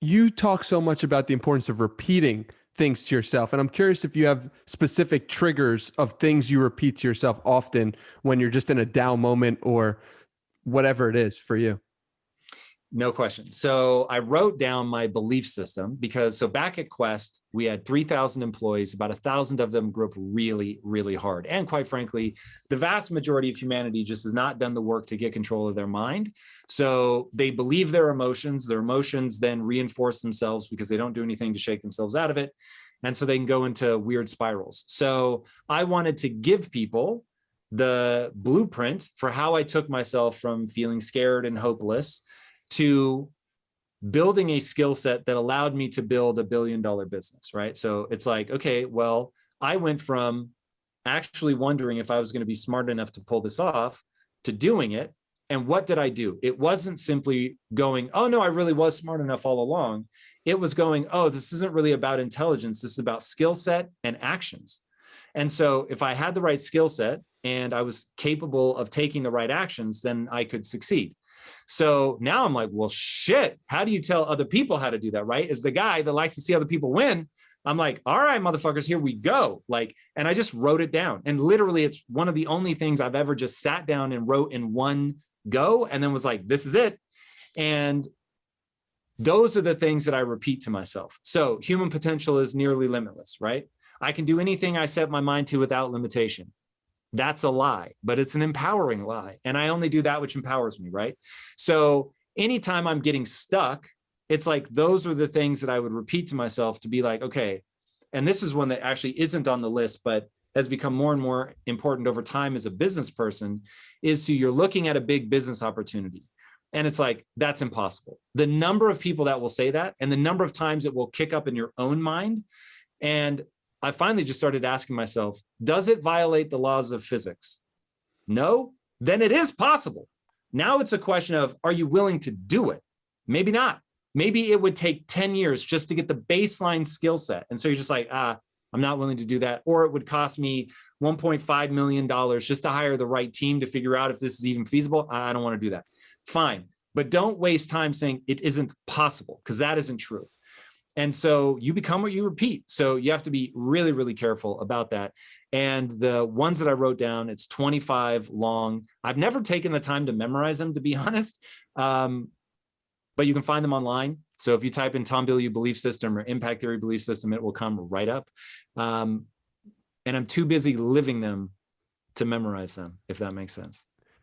you talk so much about the importance of repeating things to yourself. And I'm curious if you have specific triggers of things you repeat to yourself often when you're just in a down moment or whatever it is for you. No question. So I wrote down my belief system because so back at Quest, we had 3,000 employees, about 1,000 of them grew up really, really hard. And quite frankly, the vast majority of humanity just has not done the work to get control of their mind. So they believe their emotions then reinforce themselves because they don't do anything to shake themselves out of it. And so they can go into weird spirals. So I wanted to give people the blueprint for how I took myself from feeling scared and hopeless to building a skill set that allowed me to build $1 billion business, right? So it's like, okay, well, I went from actually wondering if I was going to be smart enough to pull this off to doing it. And what did I do? It wasn't simply going, oh no, I really was smart enough all along. It was going, oh, this isn't really about intelligence. This is about skill set and actions. And so if I had the right skill set and I was capable of taking the right actions, then I could succeed. So now I'm like, well, shit, how do you tell other people how to do that, right? As the guy that likes to see other people win, I'm like, all right, motherfuckers, here we go. Like, and I just wrote it down. And literally, it's one of the only things I've ever just sat down and wrote in one go and then was like, this is it. And those are the things that I repeat to myself. So human potential is nearly limitless, right? I can do anything I set my mind to without limitation. That's a lie, but it's an empowering lie. And I only do that which empowers me, right? So anytime I'm getting stuck, it's like, those are the things that I would repeat to myself to be like, okay, and this is one that actually isn't on the list, but has become more and more important over time as a business person, is to, you're looking at a big business opportunity. And it's like, that's impossible. The number of people that will say that and the number of times it will kick up in your own mind. And I finally just started asking myself, does it violate the laws of physics? No, then it is possible. Now it's a question of, are you willing to do it? Maybe not. Maybe it would take 10 years just to get the baseline skill set. And so you're just like, I'm not willing to do that. Or it would cost me $1.5 million just to hire the right team to figure out if this is even feasible. I don't want to do that. Fine. But don't waste time saying it isn't possible, because that isn't true. And so you become what you repeat. So you have to be really, really careful about that. And the ones that I wrote down, it's 25 long. I've never taken the time to memorize them, to be honest. But you can find them online. So if you type in Tom Bilyeu belief system or impact theory belief system, it will come right up. And I'm too busy living them to memorize them, if that makes sense.